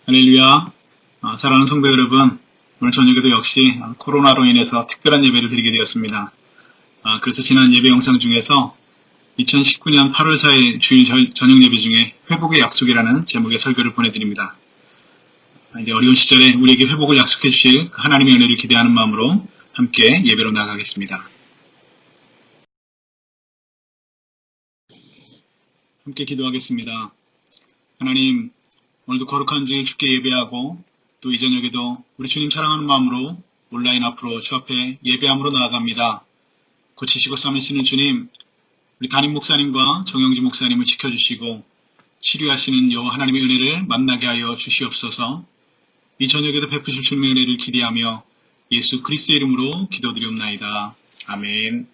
할렐루야. 사랑하는 성도 여러분, 오늘 저녁에도 역시 코로나로 인해서 특별한 예배를 드리게 되었습니다. 그래서 지난 예배 영상 중에서 2019년 8월 4일 주일 저녁 예배 중에 회복의 약속이라는 제목의 설교를 보내드립니다. 이제 어려운 시절에 우리에게 회복을 약속해 주실 하나님의 은혜를 기대하는 마음으로 함께 예배로 나가겠습니다. 함께 기도하겠습니다. 하나님, 오늘도 거룩한 주일 주께 예배하고 또 이 저녁에도 우리 주님 사랑하는 마음으로 온라인 앞으로 주 앞에 예배함으로 나아갑니다. 고치시고 싸매시는 주님, 우리 담임 목사님과 정영진 목사님을 지켜주시고 치료하시는 여호와 하나님의 은혜를 만나게 하여 주시옵소서. 이 저녁에도 베푸실 주님의 은혜를 기대하며 예수 그리스도의 이름으로 기도드리옵나이다. 아멘.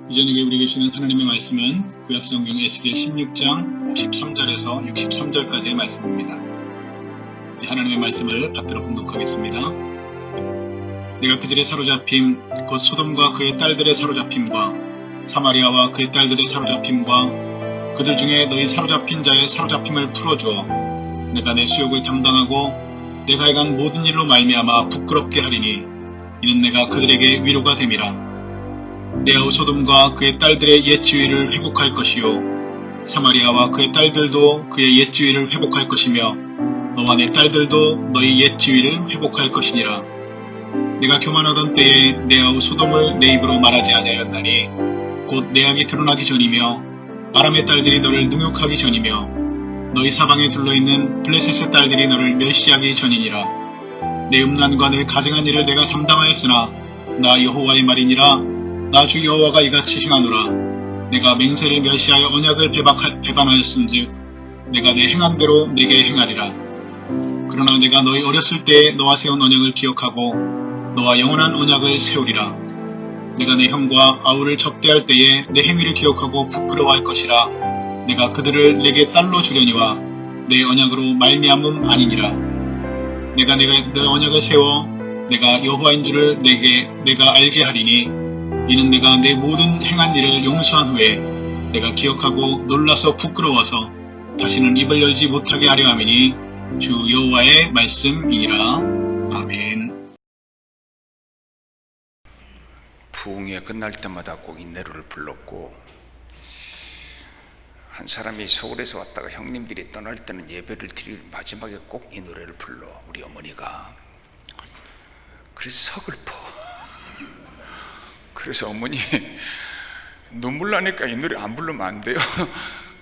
이 저녁에 우리에게 주시는 하나님의 말씀은 구약성경 에스겔 16장 53절에서 63절까지의 말씀입니다. 이제 하나님의 말씀을 받들어 봉독하겠습니다. 내가 그들의 사로잡힘, 곧 소돔과 그의 딸들의 사로잡힘과 사마리아와 그의 딸들의 사로잡힘과 그들 중에 너희 사로잡힌 자의 사로잡힘을 풀어주어 내가 내 수욕을 담당하고 내가 행한 모든 일로 말미암아 부끄럽게 하리니 이는 내가 그들에게 위로가 됨이라. 내 아우 소돔과 그의 딸들의 옛 지위를 회복할 것이요 사마리아와 그의 딸들도 그의 옛 지위를 회복할 것이며 너와 내 딸들도 너희 옛 지위를 회복할 것이니라. 내가 교만하던 때에 내 아우 소돔을 내 입으로 말하지 아니하였나니 곧 내 악이 드러나기 전이며 아람의 딸들이 너를 능욕하기 전이며 너희 사방에 둘러있는 블레셋의 딸들이 너를 멸시하기 전이니라. 내 음란과 내 가증한 일을 내가 담당하였으나 나 여호와의 말이니라. 나 주 여호와가 이같이 행하노라. 내가 맹세를 멸시하여 언약을 배반하였은즉 내가 내 행한 대로 내게 행하리라. 그러나 내가 너희 어렸을 때에 너와 세운 언약을 기억하고 너와 영원한 언약을 세우리라. 내가 내 형과 아우를 접대할 때에 내 행위를 기억하고 부끄러워할 것이라. 내가 그들을 내게 딸로 주려니와 내 언약으로 말미암음 아니니라. 내가 내 언약을 세워 내가 여호와인 줄을 내가 알게 하리니 이는 내가 내 모든 행한 일을 용서한 후에 내가 기억하고 놀라서 부끄러워서 다시는 입을 열지 못하게 하려 함이니 주 여호와의 말씀이니라. 아멘. 부흥회 끝날 때마다 꼭 이 노래를 불렀고, 한 사람이 서울에서 왔다가 형님들이 떠날 때는 예배를 드릴 마지막에 꼭 이 노래를 불러, 우리 어머니가. 그래서 서글퍼. 그래서 어머니 눈물 나니까 이 노래 안 부르면 안 돼요.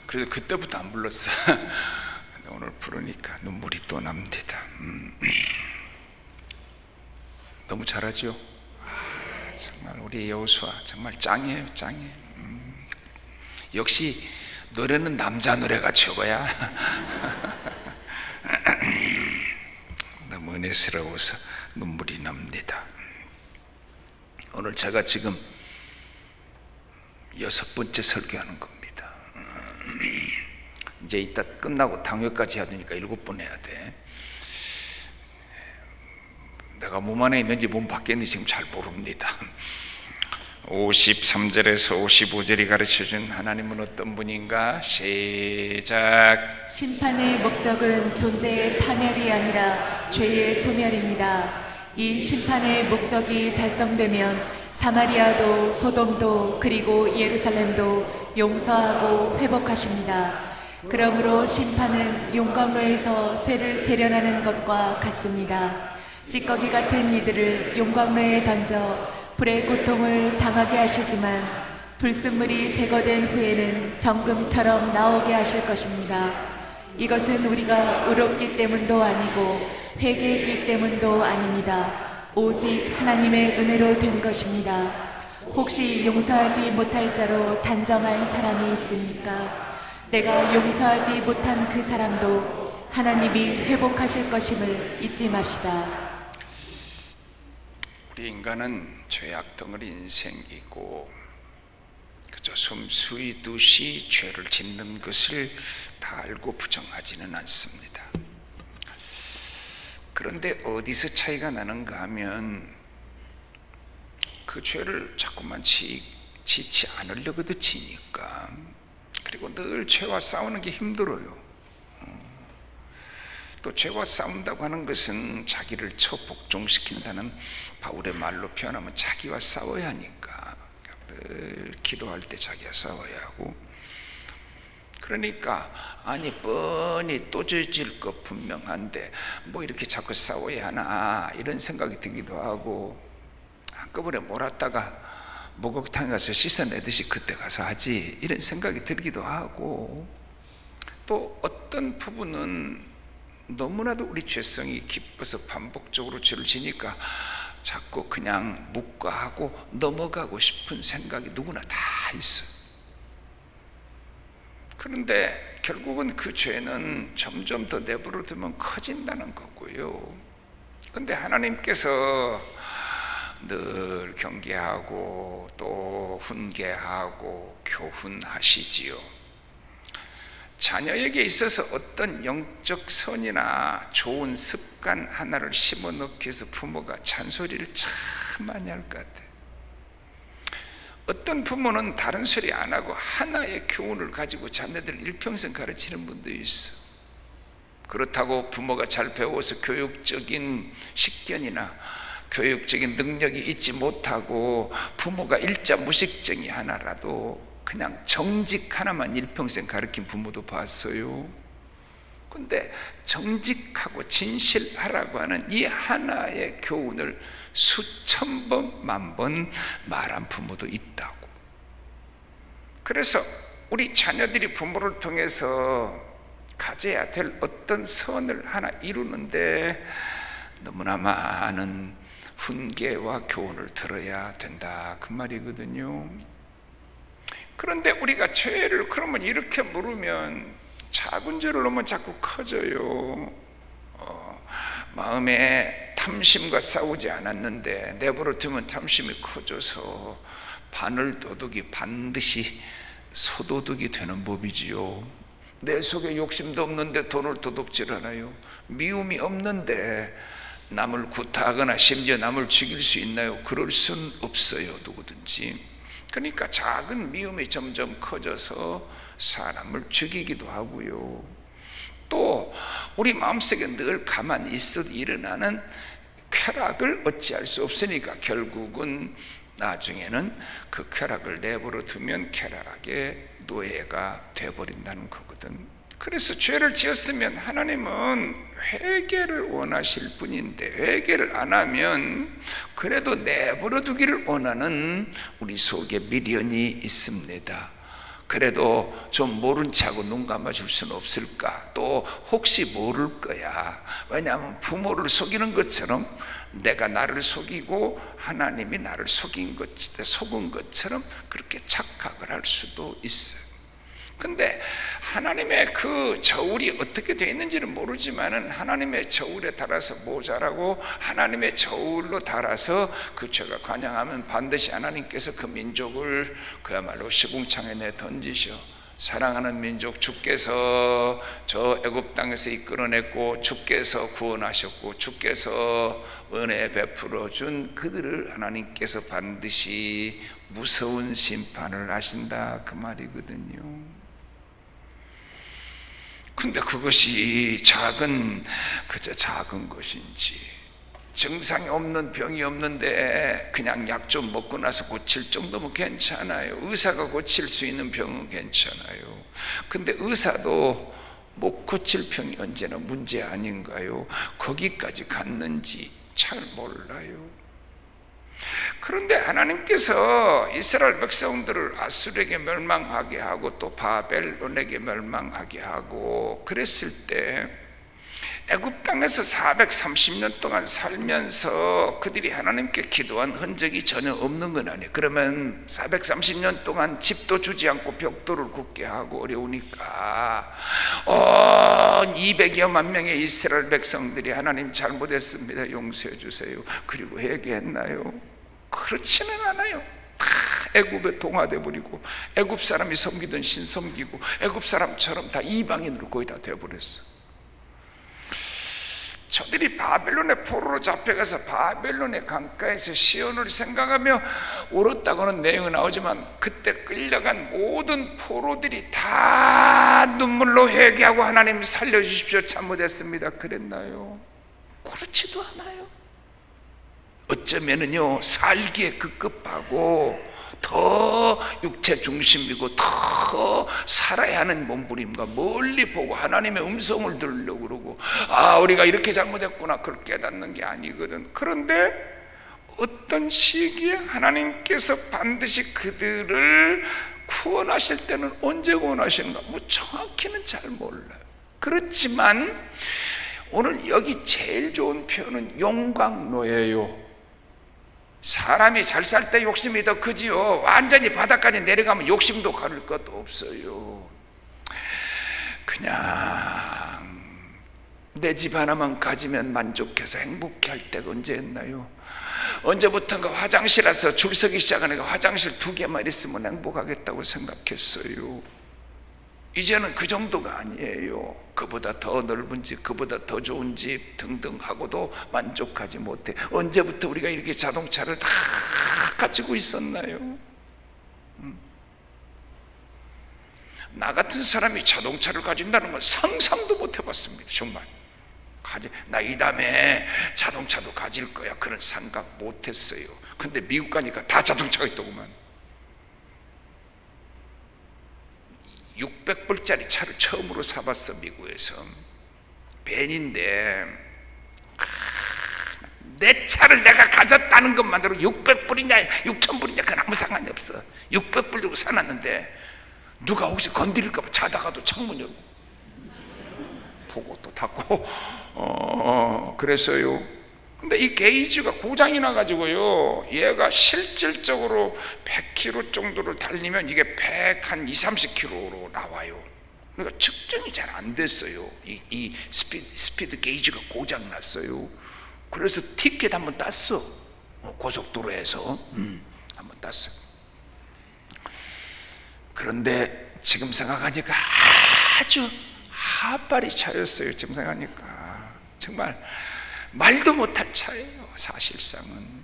그래서 그때부터 안 불렀어. 근데 오늘 부르니까 눈물이 또 납니다. 너무 잘하죠? 정말 우리 여호수아 정말 짱이에요, 짱이에요. 역시 노래는 남자 노래가 최고야. 너무 은혜스러워서 눈물이 납니다. 오늘 제가 지금 6번째 설교하는 겁니다. 이제 이따 끝나고 당회까지 해야 되니까 7번 해야 돼. 내가 몸 안에 있는지 몸 밖에 있는지 지금 잘 모릅니다. 53절에서 55절이 가르쳐준 하나님은 어떤 분인가? 시작. 심판의 목적은 존재의 파멸이 아니라 죄의 소멸입니다. 이 심판의 목적이 달성되면 사마리아도 소돔도 그리고 예루살렘도 용서하고 회복하십니다. 그러므로 심판은 용광로에서 쇠를 재련하는 것과 같습니다. 찌꺼기 같은 이들을 용광로에 던져 불의 고통을 당하게 하시지만 불순물이 제거된 후에는 정금처럼 나오게 하실 것입니다. 이것은 우리가 의롭기 때문도 아니고 회개했기 때문도 아닙니다. 오직 하나님의 은혜로 된 것입니다. 혹시 용서하지 못할 자로 단정한 사람이 있습니까? 내가 용서하지 못한 그 사람도 하나님이 회복하실 것임을 잊지 맙시다. 우리 인간은 죄악 덩어리 인생이고 그저 숨수이 듯이 죄를 짓는 것을 다 알고 부정하지는 않습니다. 그런데 어디서 차이가 나는가 하면 그 죄를 자꾸만 짓지 않으려고도 지니까, 그리고 늘 죄와 싸우는 게 힘들어요. 또 죄와 싸운다고 하는 것은 자기를 처복종시킨다는 바울의 말로 표현하면 자기와 싸워야 하니까 늘 기도할 때 자기와 싸워야 하고, 그러니까 아니 뻔히 또 죄질 것 분명한데 뭐 이렇게 자꾸 싸워야 하나 이런 생각이 들기도 하고, 한꺼번에 몰았다가 목욕탕에 가서 씻어내듯이 그때 가서 하지 이런 생각이 들기도 하고, 또 어떤 부분은 너무나도 우리 죄성이 깊어서 반복적으로 죄를 지니까 자꾸 그냥 묵과하고 넘어가고 싶은 생각이 누구나 다 있어요. 그런데 결국은 그 죄는 점점 더 내버려 두면 커진다는 거고요. 그런데 하나님께서 늘 경계하고 또 훈계하고 교훈하시지요. 자녀에게 있어서 어떤 영적 선이나 좋은 습관 하나를 심어 넣기 위해서 부모가 잔소리를 참 많이 할 것 같아요. 어떤 부모는 다른 소리 안 하고 하나의 교훈을 가지고 자녀들을 일평생 가르치는 분도 있어. 그렇다고 부모가 잘 배워서 교육적인 식견이나 교육적인 능력이 있지 못하고 부모가 일자무식증이 하나라도 그냥 정직 하나만 일평생 가르친 부모도 봤어요. 근데 정직하고 진실하라고 하는 이 하나의 교훈을 수천 번, 만 번 말한 부모도 있다고. 그래서 우리 자녀들이 부모를 통해서 가져야 될 어떤 선을 하나 이루는데 너무나 많은 훈계와 교훈을 들어야 된다 그 말이거든요. 그런데 우리가 죄를 그러면 이렇게 물으면 작은 죄를 넣으면 자꾸 커져요. 마음에 탐심과 싸우지 않았는데 내버려 두면 탐심이 커져서 바늘 도둑이 반드시 소도둑이 되는 법이지요. 내 속에 욕심도 없는데 돈을 도둑질하나요? 미움이 없는데 남을 구타하거나 심지어 남을 죽일 수 있나요? 그럴 순 없어요, 누구든지. 그러니까 작은 미움이 점점 커져서 사람을 죽이기도 하고요. 또 우리 마음속에 늘 가만히 있어도 일어나는 쾌락을 어찌할 수 없으니까 결국은 나중에는 그 쾌락을 내버려 두면 쾌락의 노예가 돼버린다는 거거든. 그래서 죄를 지었으면 하나님은 회개를 원하실 분인데 회개를 안 하면 그래도 내버려 두기를 원하는 우리 속에 미련이 있습니다. 그래도 좀 모른 척하고 눈 감아줄 수는 없을까? 또 혹시 모를 거야. 왜냐하면 부모를 속이는 것처럼 내가 나를 속이고 하나님이 나를 속은 것처럼 그렇게 착각을 할 수도 있어요. 근데 하나님의 그 저울이 어떻게 되어 있는지는 모르지만은 하나님의 저울에 달아서 모자라고 하나님의 저울로 달아서 그 죄가 관영하면 반드시 하나님께서 그 민족을 그야말로 시궁창에 내 던지셔. 사랑하는 민족, 주께서 저 애굽 땅에서 이끌어냈고 주께서 구원하셨고 주께서 은혜 베풀어 준 그들을 하나님께서 반드시 무서운 심판을 하신다 그 말이거든요. 근데 그것이 그저 작은 것인지, 증상이 없는 병이 없는데 그냥 약 좀 먹고 나서 고칠 정도면 괜찮아요. 의사가 고칠 수 있는 병은 괜찮아요. 근데 의사도 못 고칠 병이 언제나 문제 아닌가요? 거기까지 갔는지 잘 몰라요. 그런데 하나님께서 이스라엘 백성들을 아수르에게 멸망하게 하고 또 바벨론에게 멸망하게 하고 그랬을 때 애굽 땅에서 430년 동안 살면서 그들이 하나님께 기도한 흔적이 전혀 없는 건 아니에요. 그러면 430년 동안 집도 주지 않고 벽돌을 굽게 하고 어려우니까 200여만 명의 이스라엘 백성들이 하나님 잘못했습니다, 용서해 주세요, 그리고 회개했나요? 그렇지는 않아요. 다 애굽에 동화돼 버리고 애굽 사람이 섬기던 신 섬기고 애굽 사람처럼 다 이방인으로 거의 다 되어버렸어. 저들이 바벨론의 포로로 잡혀가서 바벨론의 강가에서 시온을 생각하며 울었다고는 내용이 나오지만 그때 끌려간 모든 포로들이 다 눈물로 회개하고 하나님 살려주십시오, 잘못했습니다 그랬나요? 그렇지도 않아요. 어쩌면은요 살기에 급급하고 더 육체 중심이고 더 살아야 하는 몸부림과 멀리 보고 하나님의 음성을 들으려고 그러고 우리가 이렇게 잘못했구나 그걸 깨닫는 게 아니거든. 그런데 어떤 시기에 하나님께서 반드시 그들을 구원하실 때는 언제 구원하시는가 뭐 정확히는 잘 몰라요. 그렇지만 오늘 여기 제일 좋은 표현은 용광로예요. 사람이 잘 살 때 욕심이 더 크지요. 완전히 바닥까지 내려가면 욕심도 가릴 것도 없어요. 그냥 내 집 하나만 가지면 만족해서 행복해할 때가 언제였나요? 언제부턴가 화장실에서 줄 서기 시작하니까 화장실 2개만 있으면 행복하겠다고 생각했어요. 이제는 그 정도가 아니에요. 그보다 더 넓은 집, 그보다 더 좋은 집 등등 하고도 만족하지 못해. 언제부터 우리가 이렇게 자동차를 다 가지고 있었나요? 나 같은 사람이 자동차를 가진다는 건 상상도 못 해봤습니다. 정말 나 이 다음에 자동차도 가질 거야 그런 생각 못 했어요. 근데 미국 가니까 다 자동차가 있더구만. 600불짜리 차를 처음으로 사봤어. 미국에서 벤인데 내 차를 내가 가졌다는 것만으로 600불이냐 6000불이냐 그건 아무 상관이 없어. 600불 주고 사놨는데 누가 혹시 건드릴까 봐 자다가도 창문 열고 보고 또 닫고 그랬어요. 근데 이 게이지가 고장이 나가지고요 얘가 실질적으로 100km 정도를 달리면 이게 120-30km로 나와요. 그러니까 측정이 잘 안 됐어요. 이 스피드 게이지가 고장 났어요. 그래서 티켓 한번 땄어. 고속도로에서 한번 땄어요. 그런데 지금 생각하니까 아주 하빨이 차였어요. 지금 생각하니까 정말 말도 못할 차예요 사실상은.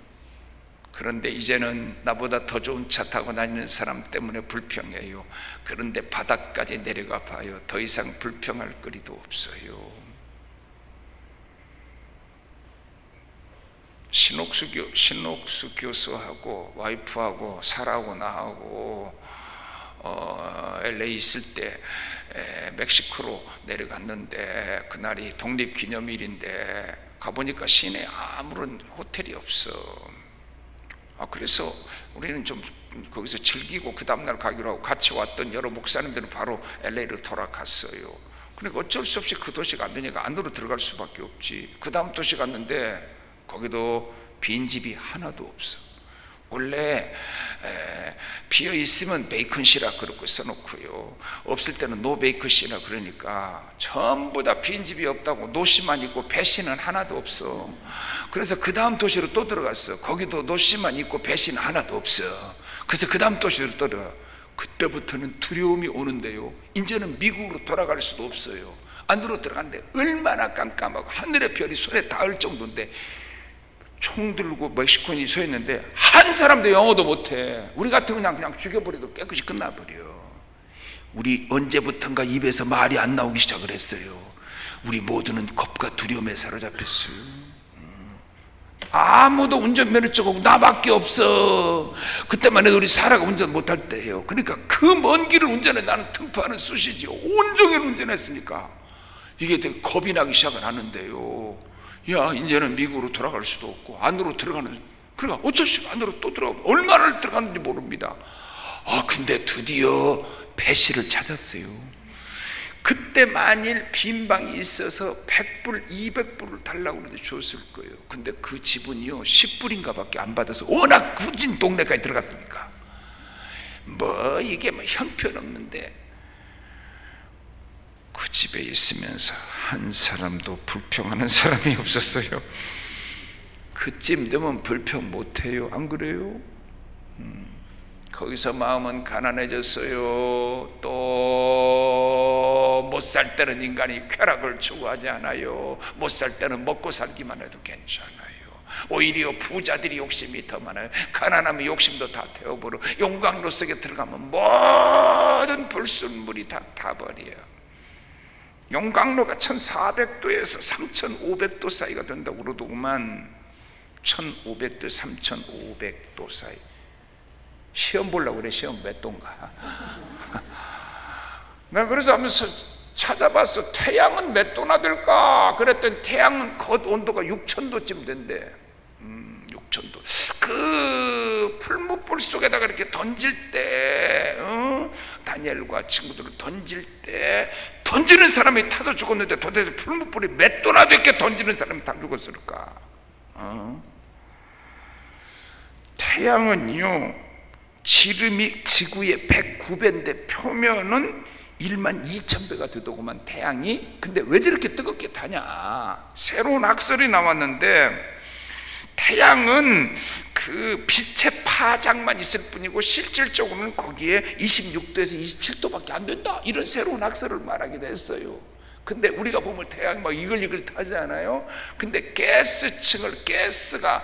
그런데 이제는 나보다 더 좋은 차 타고 다니는 사람 때문에 불평해요. 그런데 바닥까지 내려가 봐요. 더 이상 불평할 거리도 없어요. 신옥수 교수하고 와이프하고 사라하고 나하고 LA 있을 때 멕시코로 내려갔는데 그날이 독립기념일인데 가보니까 시내에 아무런 호텔이 없어. 그래서 우리는 좀 거기서 즐기고 그 다음날 가기로 하고 같이 왔던 여러 목사님들은 바로 LA로 돌아갔어요. 그러니까 어쩔 수 없이 그 도시가 안 되니까 안으로 들어갈 수밖에 없지. 그 다음 도시 갔는데 거기도 빈집이 하나도 없어. 원래 비어 있으면 베이컨 시락 그렇게 써놓고요 없을 때는 노 베이컨 시락 그러니까 전부 다 빈집이 없다고 노씨만 있고 배씨는 하나도 없어. 그래서 그 다음 도시로 또 들어갔어. 거기도 노씨만 있고 배씨는 하나도 없어. 그래서 그 다음 도시로 또 들어가. 그때부터는 두려움이 오는데요 이제는 미국으로 돌아갈 수도 없어요. 안으로 들어갔는데 얼마나 깜깜하고 하늘의 별이 손에 닿을 정도인데 총 들고 멕시코인이 서 있는데 한 사람도 영어도 못해. 우리 같으면 그냥 죽여버려도 깨끗이 끝나버려. 우리 언제부턴가 입에서 말이 안 나오기 시작을 했어요. 우리 모두는 겁과 두려움에 사로잡혔어요. 아무도 운전면허증 없고 나밖에 없어. 그때만 해도 우리 사라가 운전 못할 때예요. 그러니까 그 먼 길을 운전해 나는 등파하는 쑤시지요. 온종일 운전했으니까 이게 되게 겁이 나기 시작을 하는데요 야 이제는 미국으로 돌아갈 수도 없고 안으로 들어가는 그러니까 어쩔 수 없이 안으로 또 들어가고 얼마나 들어갔는지 모릅니다. 근데 드디어 배실을 찾았어요. 그때 만일 빈 방이 있어서 100불, 200불을 달라고 그러는데 줬을 거예요. 근데 그 집은요 10불인가 밖에 안 받아서 워낙 굳은 동네까지 들어갔으니까 이게 형편없는데 그 집에 있으면서 한 사람도 불평하는 사람이 없었어요. 그쯤 되면 불평 못해요. 안 그래요? 거기서 마음은 가난해졌어요. 또 못 살 때는 인간이 쾌락을 추구하지 않아요. 못 살 때는 먹고 살기만 해도 괜찮아요. 오히려 부자들이 욕심이 더 많아요. 가난하면 욕심도 다 태워버려. 용광로 속에 들어가면 모든 불순물이 다 타버려요. 용광로가 1400도에서 3500도 사이가 된다고 그러더구만. 1500도 3500도 사이. 시험 보려고 그래. 시험 몇 도인가. 나 그래서 하면서 찾아봤어. 태양은 몇 도나 될까? 그랬더니 태양은 겉 온도가 6000도쯤 된대. 6000도. 그 풀무불 속에다가 이렇게 던질 때 다니엘과 친구들을 던질 때 던지는 사람이 타서 죽었는데 도대체 풀무불이 몇 도나 됐게 던지는 사람이 다 죽었을까? 태양은요 지름이 지구의 109배인데 표면은 12,000배가 되더구만 태양이. 근데 왜 저렇게 뜨겁게 타냐? 새로운 학설이 나왔는데 태양은 그 빛의 파장만 있을 뿐이고 실질적으로는 거기에 26도에서 27도밖에 안 된다, 이런 새로운 학설을 말하게 됐어요. 근데 우리가 보면 태양이 막 이글이글 타지 않아요? 근데 가스가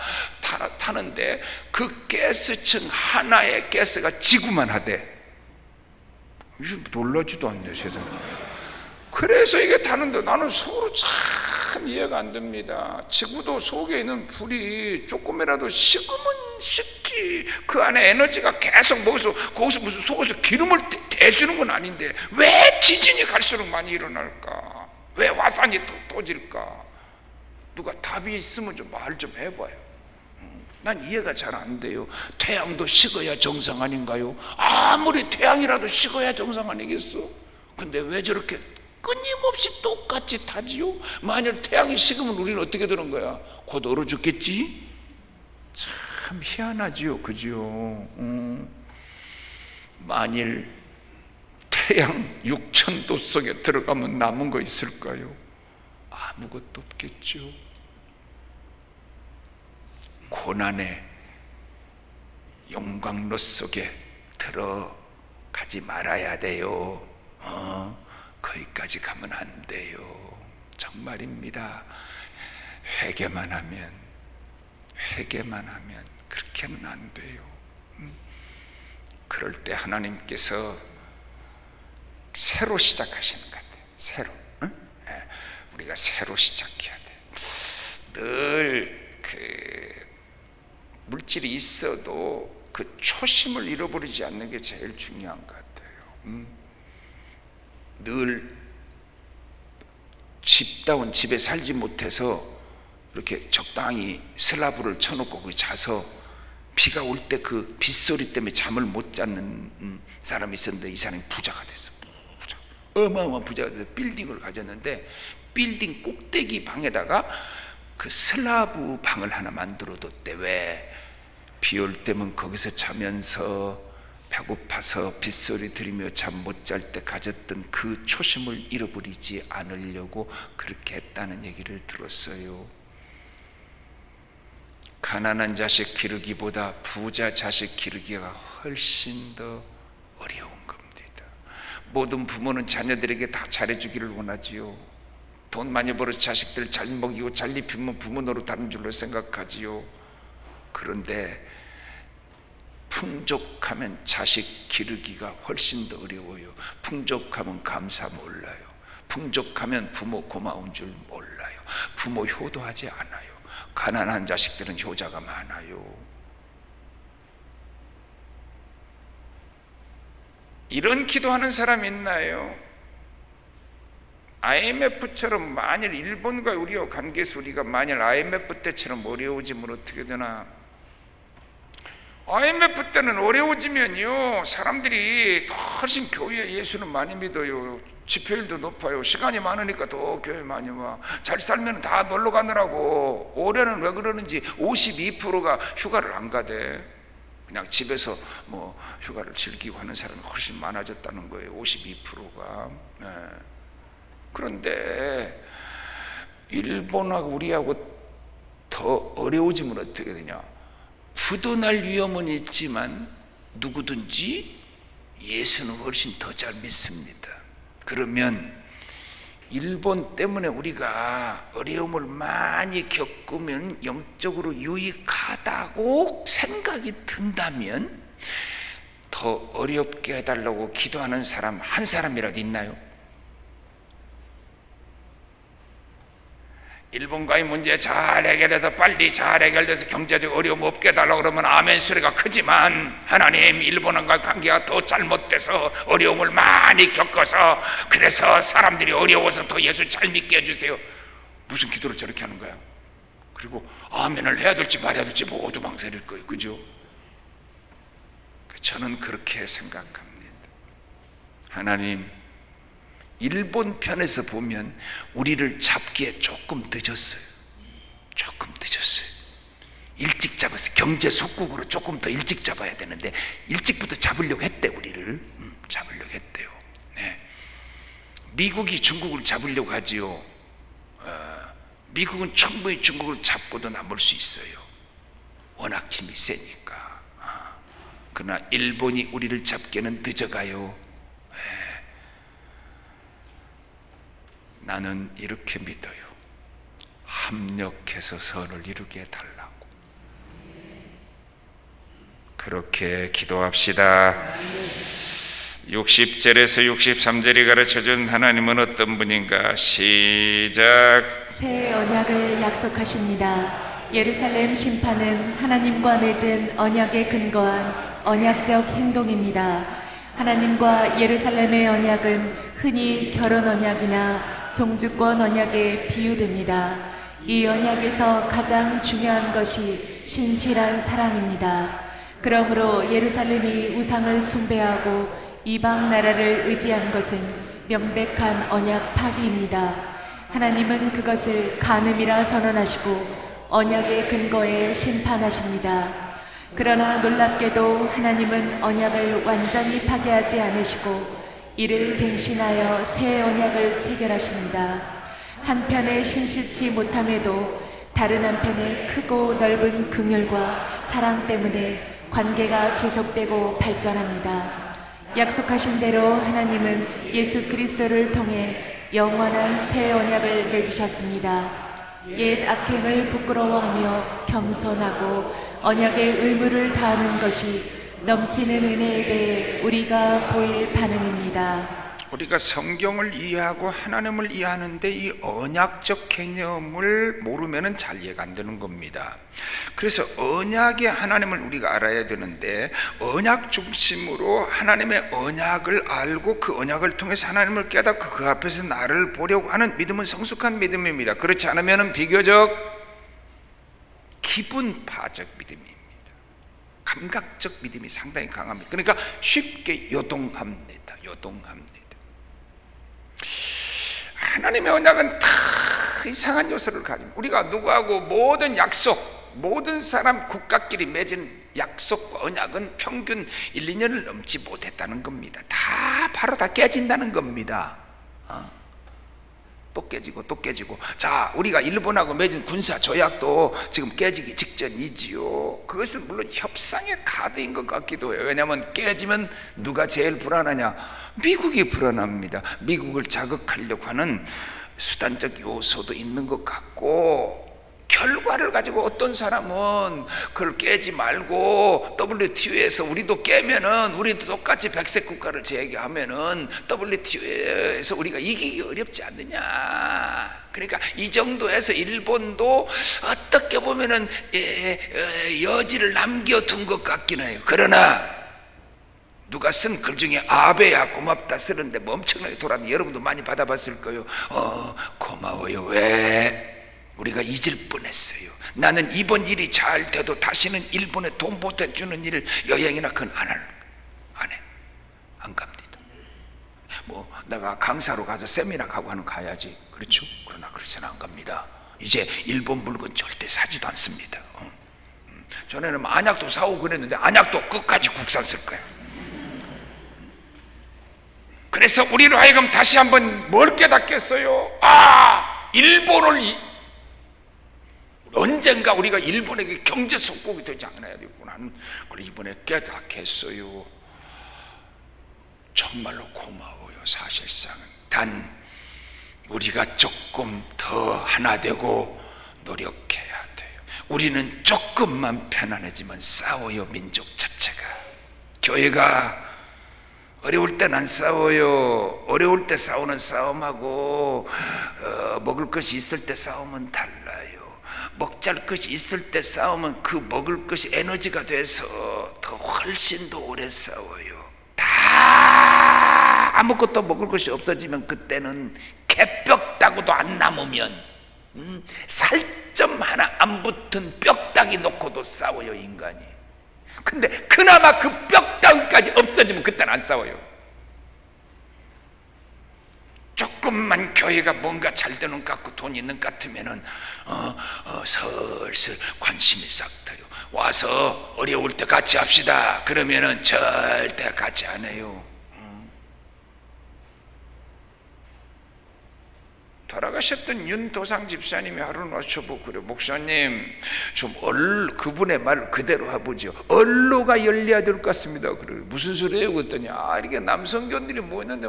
타는데 그 가스층 하나의 가스가 지구만 하대. 놀라지도 않네 세상에. 그래서 이게 타는데 나는 속으로 참 이해가 안 됩니다. 지구도 속에 있는 불이 조금이라도 식으면 식기 그 안에 에너지가 계속 거기서 무슨 속에서 기름을 대주는 건 아닌데 왜 지진이 갈수록 많이 일어날까? 왜 화산이 터질까? 누가 답이 있으면 좀 말 좀 해봐요. 난 이해가 잘 안 돼요. 태양도 식어야 정상 아닌가요? 아무리 태양이라도 식어야 정상 아니겠어? 근데 왜 저렇게 끊임없이 똑같이 타지요? 만약 태양이 식으면 우리는 어떻게 되는 거야? 곧 얼어 죽겠지? 참 희한하지요, 그죠? 만일 태양 6000도 속에 들어가면 남은 거 있을까요? 아무것도 없겠죠. 고난의 용광로 속에 들어가지 말아야 돼요. 거기까지 가면 안 돼요. 정말입니다. 회개만 하면 그렇게는 안 돼요. 그럴 때 하나님께서 새로 시작하시는 것 같아요. 우리가 새로 시작해야 돼. 늘 물질이 있어도 그 초심을 잃어버리지 않는 게 제일 중요한 것 같아요. 늘 집다운 집에 살지 못해서 이렇게 적당히 슬라브를 쳐놓고 거기 자서 비가 올 때 그 빗소리 때문에 잠을 못 자는 사람이 있었는데 이 사람이 부자가 됐어. 어마어마한 부자가 돼서 빌딩을 가졌는데 빌딩 꼭대기 방에다가 그 슬라브 방을 하나 만들어뒀대. 왜? 비 올 때면 거기서 자면서 배고파서 빗소리 들으며 잠 못 잘 때 가졌던 그 초심을 잃어버리지 않으려고 그렇게 했다는 얘기를 들었어요. 가난한 자식 기르기보다 부자 자식 기르기가 훨씬 더 어려운 겁니다. 모든 부모는 자녀들에게 다 잘해주기를 원하지요. 돈 많이 벌어 자식들 잘 먹이고 잘 입히면 부모 노릇하는 줄로 생각하지요. 그런데 풍족하면 자식 기르기가 훨씬 더 어려워요. 풍족하면 감사 몰라요. 풍족하면 부모 고마운 줄 몰라요. 부모 효도하지 않아요. 가난한 자식들은 효자가 많아요. 이런 기도하는 사람 있나요? IMF처럼 만일 일본과 우리와 관계에서 우리가 만일 IMF 때처럼 어려워지면 어떻게 되나? IMF 때는 어려워지면요 사람들이 훨씬 교회에 예수는 많이 믿어요. 집회율도 높아요. 시간이 많으니까 더 교회 많이 와. 잘 살면 다 놀러 가느라고. 올해는 왜 그러는지 52%가 휴가를 안 가대. 그냥 집에서 뭐 휴가를 즐기고 하는 사람이 훨씬 많아졌다는 거예요. 52%가. 그런데 일본하고 우리하고 더 어려워지면 어떻게 되냐? 부도 날 위험은 있지만 누구든지 예수는 훨씬 더 잘 믿습니다. 그러면 일본 때문에 우리가 어려움을 많이 겪으면 영적으로 유익하다고 생각이 든다면 더 어렵게 해달라고 기도하는 사람 한 사람이라도 있나요? 일본과의 문제 잘 해결해서 빨리 잘 해결돼서 경제적 어려움 없게 해달라고 그러면 아멘 소리가 크지만 하나님 일본과의 관계가 더 잘못돼서 어려움을 많이 겪어서 그래서 사람들이 어려워서 더 예수 잘 믿게 해주세요. 무슨 기도를 저렇게 하는 거야? 그리고 아멘을 해야 될지 말아야 될지 모두 망설일 거예요. 그죠? 저는 그렇게 생각합니다. 하나님 일본 편에서 보면 우리를 잡기에 조금 늦었어요. 조금 늦었어요. 일찍 잡았어요. 경제 속국으로 조금 더 일찍 잡아야 되는데 일찍부터 잡으려고 했대. 우리를 잡으려고 했대요. 네. 미국이 중국을 잡으려고 하지요. 미국은 충분히 중국을 잡고도 남을 수 있어요. 워낙 힘이 세니까. 그러나 일본이 우리를 잡기에는 늦어가요. 나는 이렇게 믿어요. 합력해서 선을 이루게 해달라고. 그렇게 기도합시다. 60절에서 63절이 가르쳐준 하나님은 어떤 분인가? 시작. 새 언약을 약속하십니다. 예루살렘 심판은 하나님과 맺은 언약에 근거한 언약적 행동입니다. 하나님과 예루살렘의 언약은 흔히 결혼 언약이나 종주권 언약에 비유됩니다. 이 언약에서 가장 중요한 것이 신실한 사랑입니다. 그러므로 예루살렘이 우상을 숭배하고 이방 나라를 의지한 것은 명백한 언약 파기입니다. 하나님은 그것을 간음이라 선언하시고 언약의 근거에 심판하십니다. 그러나 놀랍게도 하나님은 언약을 완전히 파괴하지 않으시고 이를 갱신하여 새 언약을 체결하십니다. 한편에 신실치 못함에도 다른 한편에 크고 넓은 긍휼과 사랑 때문에 관계가 지속되고 발전합니다. 약속하신 대로 하나님은 예수 그리스도를 통해 영원한 새 언약을 맺으셨습니다. 옛 악행을 부끄러워하며 겸손하고 언약의 의무를 다하는 것이 넘치는 은혜에 대해 우리가 보일 반응입니다. 우리가 성경을 이해하고 하나님을 이해하는데 이 언약적 개념을 모르면 잘 이해가 안 되는 겁니다. 그래서 언약의 하나님을 우리가 알아야 되는데 언약 중심으로 하나님의 언약을 알고 그 언약을 통해서 하나님을 깨닫고 그 앞에서 나를 보려고 하는 믿음은 성숙한 믿음입니다. 그렇지 않으면 비교적 기분파적 믿음입니다. 감각적 믿음이 상당히 강합니다. 그러니까 쉽게 요동합니다. 하나님의 언약은 다 이상한 요소를 가집니다. 우리가 누구하고 모든 약속, 모든 사람 국가끼리 맺은 약속과 언약은 평균 1, 2년을 넘지 못했다는 겁니다. 다 바로 다 깨진다는 겁니다. 또 깨지고. 자, 우리가 일본하고 맺은 군사 조약도 지금 깨지기 직전이지요. 그것은 물론 협상의 카드인 것 같기도 해요. 왜냐하면 깨지면 누가 제일 불안하냐? 미국이 불안합니다. 미국을 자극하려고 하는 수단적 요소도 있는 것 같고, 결과를 가지고 어떤 사람은 그걸 깨지 말고 WTO에서 우리도 깨면은 우리도 똑같이 백색 국가를 제기하면은 WTO에서 우리가 이기기 어렵지 않느냐. 그러니까 이 정도에서 일본도 어떻게 보면은 여지를 남겨둔 것 같기는 해요. 그러나 누가 쓴 글 중에 아베야 고맙다 쓰는데 뭐 엄청나게 돌았는데 여러분도 많이 받아봤을 거예요. 고마워요. 왜? 우리가 잊을 뻔했어요. 나는 이번 일이 잘 돼도 다시는 일본에 돈 보태주는 일, 여행이나 그건 안 갑니다. 뭐 내가 강사로 가서 세미나 가고 하는 가야지, 그렇죠? 그러나 그래서는 안 갑니다. 이제 일본 물건 절대 사지도 않습니다. 전에는 안약도 사오고 그랬는데 안약도 끝까지 국산 쓸 거야. 그래서 우리로 하여금 다시 한번 뭘 깨닫겠어요? 일본을 언젠가 우리가 일본에게 경제 속국이 되지 않아야 되겠구나. 그걸 이번에 깨닫겠어요. 정말로 고마워요. 사실상은 단 우리가 조금 더 하나 되고 노력해야 돼요. 우리는 조금만 편안해지면 싸워요. 민족 자체가. 교회가 어려울 땐 안 싸워요. 어려울 때 싸우는 싸움하고 먹을 것이 있을 때 싸우면 달라요. 먹잘 것이 있을 때 싸우면 그 먹을 것이 에너지가 돼서 더 훨씬 더 오래 싸워요. 다 아무것도 먹을 것이 없어지면 그때는 개뼈다구도 안 남으면 살점 하나 안 붙은 뼈다귀 놓고도 싸워요, 인간이. 근데 그나마 그 뼈다귀까지 없어지면 그때는 안 싸워요. 조금만 교회가 뭔가 잘 되는 것 같고 돈 있는 것 같으면은 슬슬 관심이 싹 터요. 와서 어려울 때 같이 합시다. 그러면은 절대 같이 안 해요. 돌아가셨던 윤도상 집사님이 하루는 와서보고 그래, 목사님 좀 그분의 말 그대로 해보죠. 언로가 열려야 될 것 같습니다. 그래, 무슨 소리예요? 그랬더니 이렇게 남성견들이 모였는데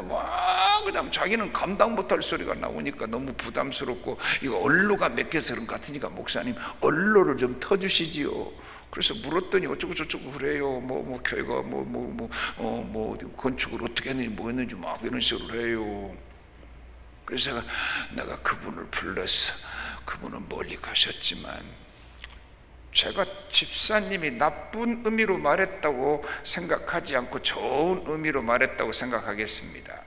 그다음 자기는 감당 못할 소리가 나오니까 너무 부담스럽고 이거 언로가 몇 개서 그런 것 같으니까 목사님 언로를 좀 터주시지요. 그래서 물었더니 어쩌고 저쩌고 그래요. 교회가 건축을 어떻게 했는지 뭐 했는지 막 이런 식으로 해요. 그래서 내가 그분을 불러서, 그분은 멀리 가셨지만 제가 집사님이 나쁜 의미로 말했다고 생각하지 않고 좋은 의미로 말했다고 생각하겠습니다.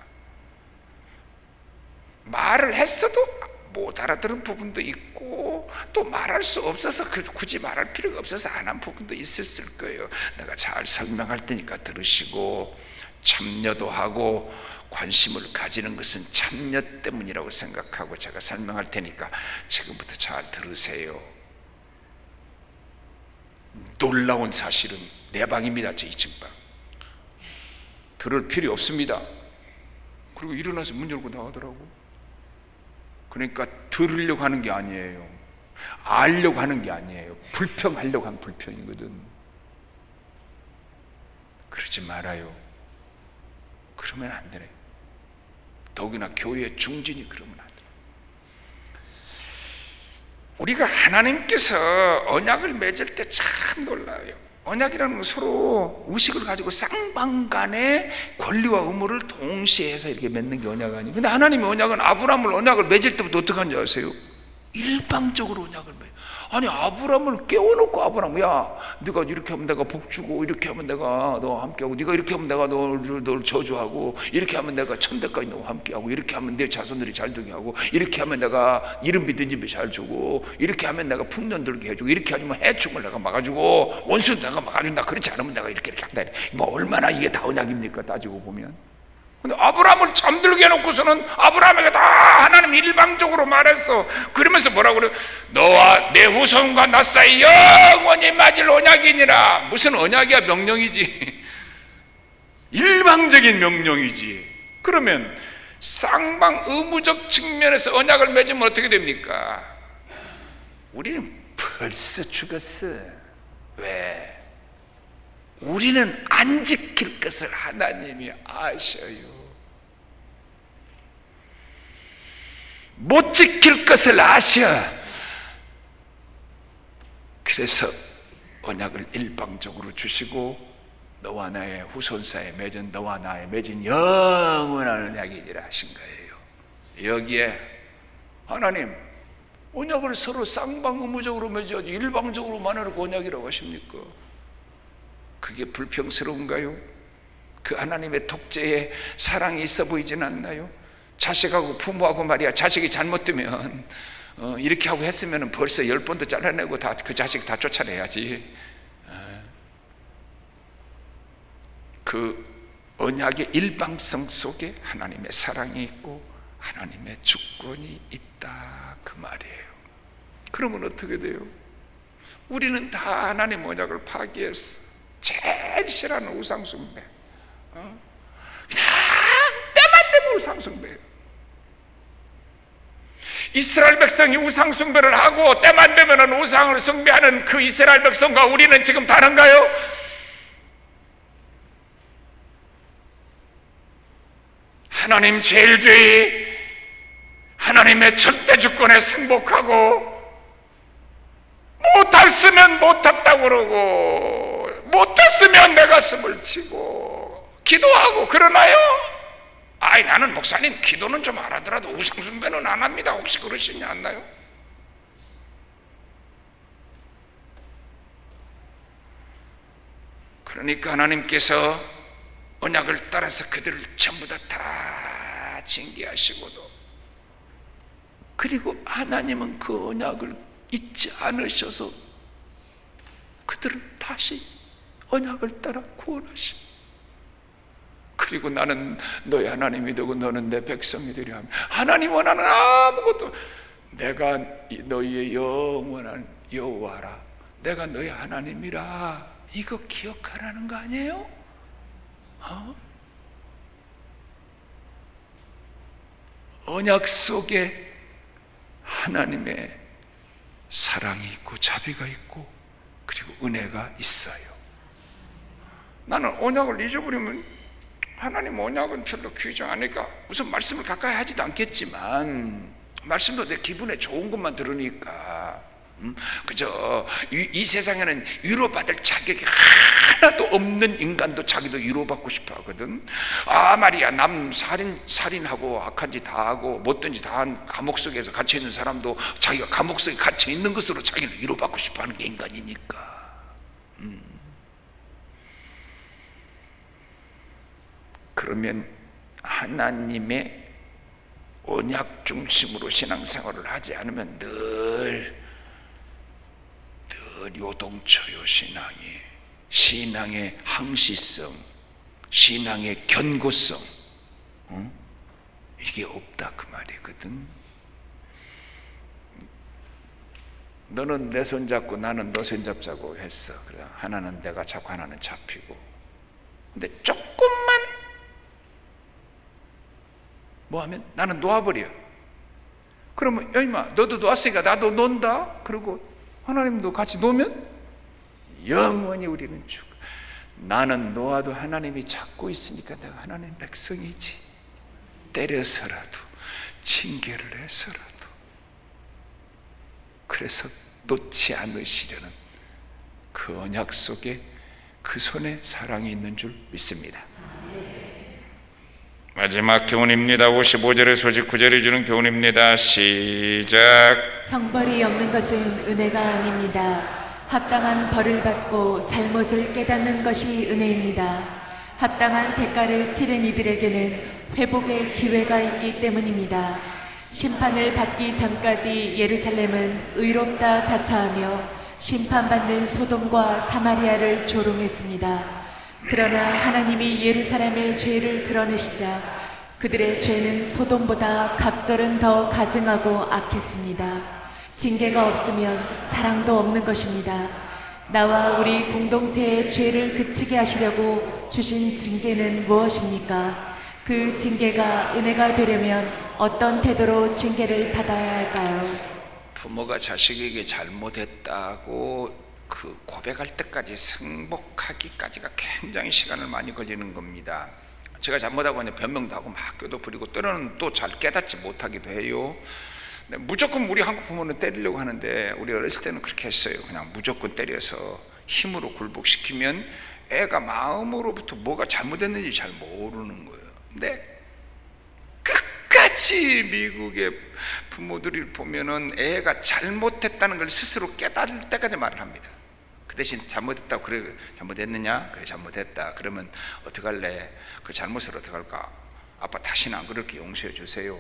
말을 했어도 못 알아들은 부분도 있고 또 말할 수 없어서 굳이 말할 필요가 없어서 안 한 부분도 있었을 거예요. 내가 잘 설명할 테니까 들으시고, 참여도 하고 관심을 가지는 것은 참여 때문이라고 생각하고 제가 설명할 테니까 지금부터 잘 들으세요. 놀라운 사실은 내 방입니다. 제 2층 방. 들을 필요 없습니다. 그리고 일어나서 문 열고 나가더라고. 그러니까 들으려고 하는 게 아니에요. 알려고 하는 게 아니에요. 불평하려고 한 불평이거든. 그러지 말아요. 그러면 안 되네. 더구나 교회의 중진이 그러면 안 돼. 우리가 하나님께서 언약을 맺을 때 참 놀라요. 언약이라는 건 서로 의식을 가지고 쌍방간의 권리와 의무를 동시에 해서 이렇게 맺는 게 언약 아니에요. 근데 하나님의 언약은 아브라함을 언약을 맺을 때부터 어떻게 하는지 아세요? 일방적으로 언약을 맺어요. 아니, 아브라함을 깨워놓고 아브라함, 야, 네가 이렇게 하면 내가 복 주고, 이렇게 하면 내가 너와 함께하고, 네가 이렇게 하면 내가 널 저주하고, 이렇게 하면 내가 천대까지 너와 함께하고, 이렇게 하면 내 자손들이 잘 되게 하고, 이렇게 하면 내가 이름 빚은 집에 잘 주고, 이렇게 하면 내가 풍년 들게 해주고, 이렇게 하면 해충을 내가 막아주고, 원수도 내가 막아준다. 그렇지 않으면 내가 이렇게 한다. 뭐 얼마나 이게 다 언약입니까? 따지고 보면. 근데 아브라함을 잠들게 해놓고서는 아브라함에게 다 하나님 일방적으로 말했어. 그러면서 뭐라고 그래? 너와 내 후손과 나 사이 영원히 맺을 언약이니라. 무슨 언약이야? 명령이지. 일방적인 명령이지. 그러면 쌍방 의무적 측면에서 언약을 맺으면 어떻게 됩니까? 우리는 벌써 죽었어. 왜? 우리는 안 지킬 것을 하나님이 아셔요. 못 지킬 것을 아셔. 그래서 언약을 일방적으로 주시고 너와 나의 후손 사이에 맺은 너와 나의 맺은 영원한 언약이니라 하신 거예요. 여기에 하나님 언약을 서로 쌍방 의무적으로 맺어야지 일방적으로만 해놓고 언약이라고 하십니까? 그게 불평스러운가요? 그 하나님의 독재에 사랑이 있어 보이진 않나요? 자식하고 부모하고 말이야, 자식이 잘못되면 이렇게 하고 했으면 벌써 10번도 잘라내고 다 그 자식 다 쫓아내야지. 그 언약의 일방성 속에 하나님의 사랑이 있고 하나님의 주권이 있다, 그 말이에요. 그러면 어떻게 돼요? 우리는 다 하나님 언약을 파기했어. 제일 싫어하는 우상숭배, 그냥 때만 되면 우상숭배예요. 이스라엘 백성이 우상숭배를 하고 때만 되면 우상을 숭배하는 그 이스라엘 백성과 우리는 지금 다른가요? 하나님 제일주의, 하나님의 절대 주권에 승복하고 못했으면 못했다고 그러고 못했으면 내 가슴을 치고 기도하고 그러나요? 아이, 나는 목사님 기도는 좀 알아더라도 우상숭배는 안 합니다. 혹시 그러시지 않나요? 그러니까 하나님께서 언약을 따라서 그들을 전부 다 징계하시고도, 그리고 하나님은 그 언약을 잊지 않으셔서 그들을 다시 언약을 따라 구원하시. 그리고 나는 너희 하나님이 되고 너는 내 백성이 되려 하며, 하나님 원하는 아무것도, 내가 너희의 영원한 여호와라, 내가 너희 하나님이라, 이거 기억하라는 거 아니에요? 언약 속에 하나님의 사랑이 있고 자비가 있고 그리고 은혜가 있어요. 나는 언약을 잊어버리면 하나님 언약은 별로 귀하지 않으니까 우선 말씀을 가까이 하지도 않겠지만, 말씀도 내 기분에 좋은 것만 들으니까 그저 이 세상에는 위로받을 자격이 하나도 없는 인간도 자기도 위로받고 싶어 하거든. 아 말이야, 남 살인하고 악한 짓 다 하고 못된 짓 다 한 감옥 속에서 갇혀 있는 사람도 자기가 감옥 속에 갇혀 있는 것으로 자기는 위로받고 싶어 하는 게 인간이니까. 그러면 하나님의 언약 중심으로 신앙생활을 하지 않으면 늘 요동쳐요. 신앙의 항시성, 신앙의 견고성, 이게 없다, 그 말이거든. 너는 내 손 잡고 나는 너 손 잡자고 했어. 그래, 하나는 내가 잡고 하나는 잡히고. 근데 조금만 뭐하면 나는 놓아버려. 그러면 야 임마, 너도 놓았으니까 나도 논다. 그리고 하나님도 같이 놓으면 영원히 우리는 죽어. 나는 놓아도 하나님이 잡고 있으니까 내가 하나님 백성이지. 때려서라도 징계를 해서라도. 그래서 놓지 않으시려는 그 언약 속에 그 손에 사랑이 있는 줄 믿습니다. 마지막 교훈입니다. 55절에서 59절에 주는 교훈입니다. 시작. 형벌이 없는 것은 은혜가 아닙니다. 합당한 벌을 받고 잘못을 깨닫는 것이 은혜입니다. 합당한 대가를 치른 이들에게는 회복의 기회가 있기 때문입니다. 심판을 받기 전까지 예루살렘은 의롭다 자처하며 심판받는 소돔과 사마리아를 조롱했습니다. 그러나 하나님이 예루살렘의 죄를 드러내시자 그들의 죄는 소돔보다 갑절은 더 가증하고 악했습니다. 징계가 없으면 사랑도 없는 것입니다. 나와 우리 공동체의 죄를 그치게 하시려고 주신 징계는 무엇입니까? 그 징계가 은혜가 되려면 어떤 태도로 징계를 받아야 할까요? 부모가 자식에게 잘못했다고 그 고백할 때까지 승복하기까지가 굉장히 시간을 많이 걸리는 겁니다. 제가 잘못하고 이제 변명도 하고 막 껴도 부리고 때로는 또 잘 깨닫지 못하기도 해요. 무조건 우리 한국 부모는 때리려고 하는데 우리 어렸을 때는 그렇게 했어요. 그냥 무조건 때려서 힘으로 굴복시키면 애가 마음으로부터 뭐가 잘못했는지 잘 모르는 거예요. 근데 끝까지 미국의 부모들이 보면은 애가 잘못했다는 걸 스스로 깨달을 때까지 말을 합니다. 그 대신 잘못했다고, 그래 잘못했느냐? 그래 잘못했다. 그러면 어떡할래? 그 잘못을 어떡할까? 아빠 다시는 안 그렇게 용서해 주세요.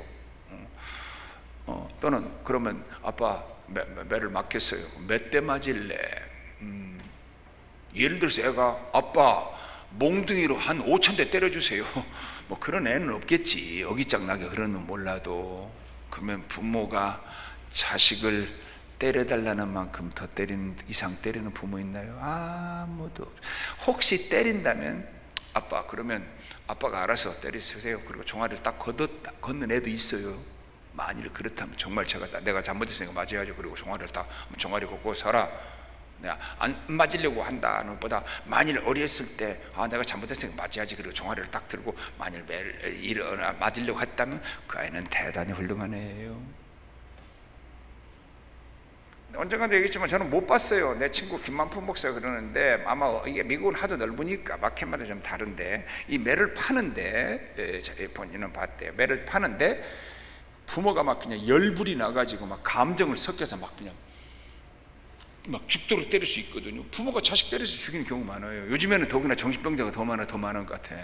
또는 그러면 아빠 매를 맞겠어요. 몇 대 맞을래? 예를 들어서 애가 아빠 몽둥이로 한 5,000대 때려주세요. 뭐 그런 애는 없겠지. 어깃장나게 그런 놈 몰라도. 그러면 부모가 자식을 때려달라는 만큼 더 때리는 이상 때리는 부모 있나요? 아무도 없어요. 혹시 때린다면 아빠 그러면 아빠가 알아서 때리세요. 그리고 종아리를 딱 걷는 애도 있어요. 만일 그렇다면 정말 내가 잘못했으니까 맞아야죠. 그리고 종아리를 딱 종아리 걷고 살아. 내가 안 맞으려고 한다는 것보다 만일 어렸을 때 내가 잘못했으니까 맞아야지. 그리고 종아리를 딱 들고 만일 일어나 맞으려고 했다면 그 아이는 대단히 훌륭한 애예요. 언젠가도 얘기했지만 저는 못 봤어요. 내 친구 김만품 목사가 그러는데 아마 이게 미국은 하도 넓으니까 마켓마다 좀 다른데 이 매를 파는데 본인은 봤대요. 매를 파는데 부모가 막 그냥 열불이 나가지고 막 감정을 섞여서 막 그냥 막 죽도록 때릴 수 있거든요. 부모가 자식 때려서 죽이는 경우 많아요. 요즘에는 더구나 정신병자가 더 많은 것 같아.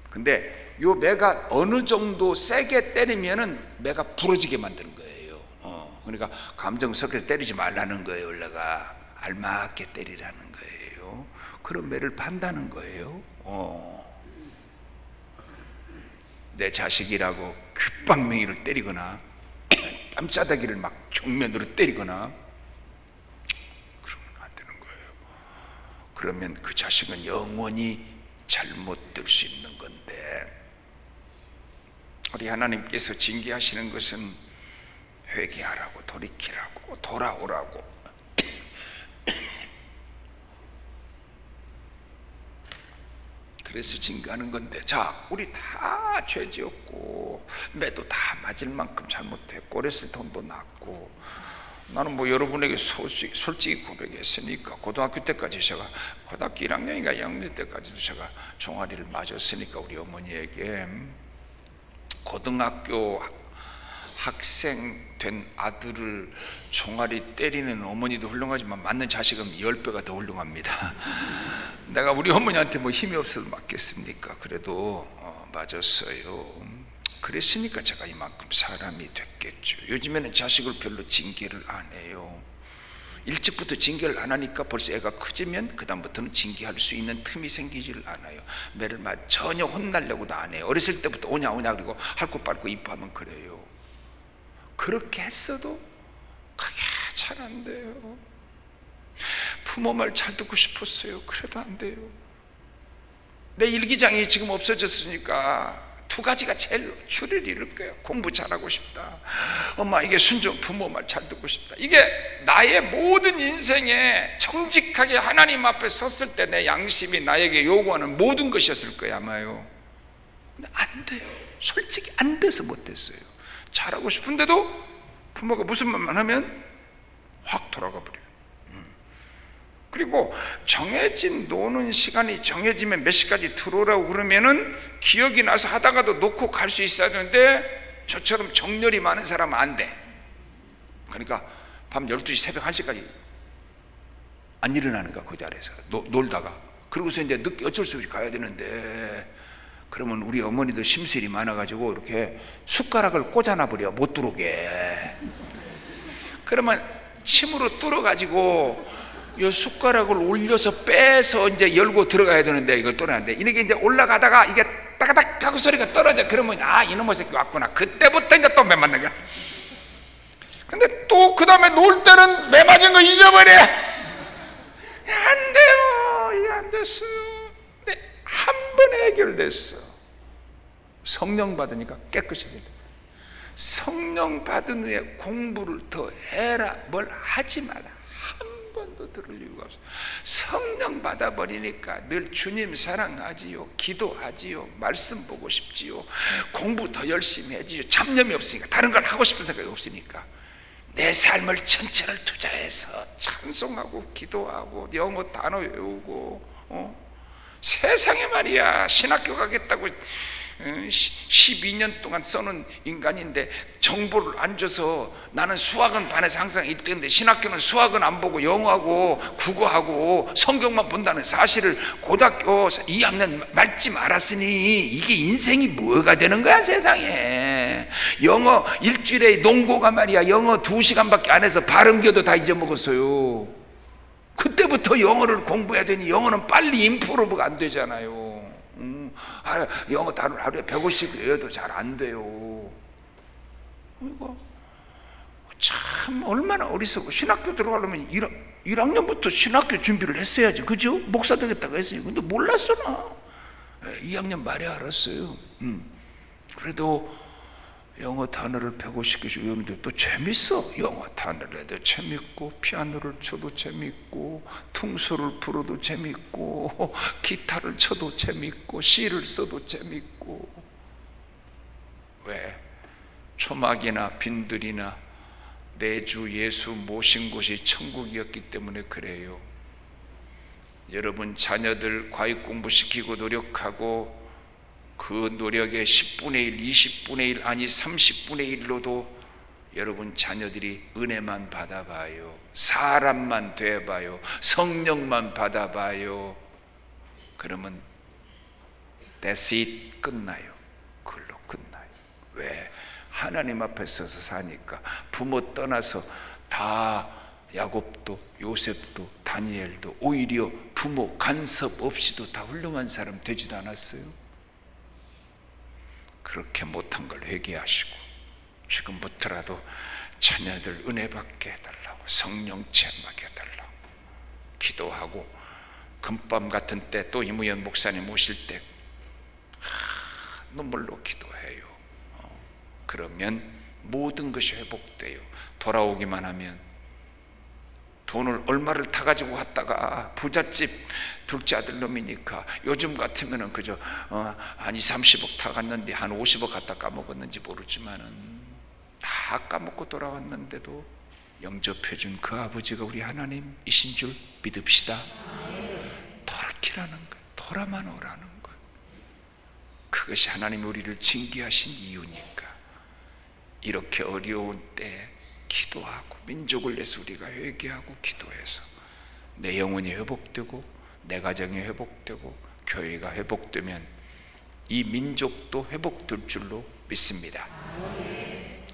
근데 요 매가 어느 정도 세게 때리면은 매가 부러지게 만드는 거예요. 그러니까 감정 섞여서 때리지 말라는 거예요. 원래가 알맞게 때리라는 거예요. 그런 매를 판다는 거예요. 내 자식이라고 귓방맹이를 때리거나 뺨짜다기를 막 정면으로 때리거나 그러면 안 되는 거예요. 그러면 그 자식은 영원히 잘못될 수 있는 건데, 우리 하나님께서 징계하시는 것은 회개하라고, 돌이키라고, 돌아오라고. 그래서 징계하는 건데, 자, 우리 다 죄지었고 매도 다 맞을 만큼 잘못했고 어렸을 때 돈도 났고, 나는 뭐 여러분에게 솔직히 고백했으니까 고등학교 때까지 제가 고등학교 1학년인가 2학년 때까지도 제가 종아리를 맞았으니까 우리 어머니에게 고등학교 학생 된 아들을 종아리 때리는 어머니도 훌륭하지만 맞는 자식은 10배가 더 훌륭합니다. 내가 우리 어머니한테 뭐 힘이 없어서 맞겠습니까? 그래도 맞았어요. 그랬으니까 제가 이만큼 사람이 됐겠죠. 요즘에는 자식을 별로 징계를 안 해요. 일찍부터 징계를 안 하니까 벌써 애가 커지면 그 다음부터는 징계할 수 있는 틈이 생기지를 않아요. 매를 전혀 혼나려고도 안 해요. 어렸을 때부터 오냐 그리고 핥고 밟고 이뻐하면 그래요. 그렇게 했어도 그게 잘 안 돼요. 부모 말 잘 듣고 싶었어요. 그래도 안 돼요. 내 일기장이 지금 없어졌으니까 두 가지가 제일 줄을 이룰 거예요. 공부 잘하고 싶다. 엄마 이게 순종, 부모 말 잘 듣고 싶다. 이게 나의 모든 인생에 정직하게 하나님 앞에 섰을 때 내 양심이 나에게 요구하는 모든 것이었을 거예요 아마요. 근데 안 돼요. 솔직히 안 돼서 못 됐어요. 잘하고 싶은데도 부모가 무슨 말만 하면 확 돌아가 버려요. 그리고 정해진 노는 시간이 정해지면 몇 시까지 들어오라고 그러면은 기억이 나서 하다가도 놓고 갈 수 있어야 되는데 저처럼 정열이 많은 사람은 안 돼. 그러니까 밤 12시 새벽 1시까지 안 일어나는 거야. 그 자리에서 놀다가. 그러고서 이제 늦게 어쩔 수 없이 가야 되는데, 그러면 우리 어머니도 심술이 많아가지고 이렇게 숟가락을 꽂아놔버려, 못 들어오게. 그러면 침으로 뚫어가지고 이 숟가락을 올려서 빼서 이제 열고 들어가야 되는데 이걸 떠나는데, 이게 이제 올라가다가 이게 따가닥 하고 소리가 떨어져. 그러면 이놈의 새끼 왔구나. 그때부터 이제 또 매 맞는 거야. 근데 또 그 다음에 놀 때는 매 맞은 거 잊어버려. 안 돼요. 이게 안 됐어요. 근데 한 번에 해결됐어. 성령 받으니까 깨끗이 해결돼. 성령 받은 후에 공부를 더 해라, 뭘 하지 마라, 한 번도 들을 이유가 없어. 성령 받아버리니까 늘 주님 사랑하지요, 기도하지요, 말씀 보고 싶지요, 공부 더 열심히 해지요. 잡념이 없으니까, 다른 걸 하고 싶은 생각이 없으니까 내 삶을 전체를 투자해서 찬송하고 기도하고 영어 단어 외우고, 세상에 말이야 신학교 가겠다고 12년 동안 써놓은 인간인데 정보를 안 줘서, 나는 수학은 반에서 항상 1등인데 신학교는 수학은 안 보고 영어하고 국어하고 성경만 본다는 사실을 고등학교 2학년 말쯤 알았으니 이게 인생이 뭐가 되는 거야 세상에. 영어 일주일에 농고가 말이야 영어 2시간밖에 안 해서 발음교도 다 잊어먹었어요. 그때부터 영어를 공부해야 되니 영어는 빨리 임프로브가 안 되잖아요. 영어 단어를 하루에 150 외워도 잘 안 돼요. 이거 참 얼마나 어리석고, 신학교 들어가려면 1학년부터 신학교 준비를 했어야지, 그죠? 목사 되겠다고 했어요. 근데 몰랐어 나. 2학년 말에 알았어요. 그래도 영어 단어를 150개씩 외우는데 또 재밌어. 영어 단어를 해도 재밌고, 피아노를 쳐도 재밌고, 퉁소를 불어도 재밌고, 기타를 쳐도 재밌고, 시를 써도 재밌고. 왜? 초막이나 빈들이나 내 주 예수 모신 곳이 천국이었기 때문에 그래요. 여러분 자녀들 과외 공부시키고 노력하고 그 노력의 10분의 1, 20분의 1 아니 30분의 1로도 여러분 자녀들이 은혜만 받아봐요. 사람만 돼봐요. 성령만 받아봐요. 그러면 that's it, 끝나요. 그걸로 끝나요. 왜? 하나님 앞에 서서 사니까. 부모 떠나서 다 야곱도 요셉도 다니엘도 오히려 부모 간섭 없이도 다 훌륭한 사람 되지도 않았어요. 그렇게 못한 걸 회개하시고 지금부터라도 자녀들 은혜 받게 해달라고, 성령 체험하게 해달라고 기도하고, 금밤 같은 때 또 이무현 목사님 오실 때 눈물로 기도해요. 그러면 모든 것이 회복돼요. 돌아오기만 하면. 돈을 얼마를 타가지고 갔다가 부잣집 둘째 아들 놈이니까 요즘 같으면은 그저 한 2, 30억 타갔는데 한 50억 갖다 까먹었는지 모르지만은 다 까먹고 돌아왔는데도 영접해준 그 아버지가 우리 하나님이신 줄 믿읍시다. 돌아키라는 거예요. 돌아만 오라는 거예요. 그것이 하나님이 우리를 징계하신 이유니까. 이렇게 어려운 때 기도하고 민족을 위해서 우리가 회개하고 기도해서 내 영혼이 회복되고 내 가정이 회복되고 교회가 회복되면 이 민족도 회복될 줄로 믿습니다.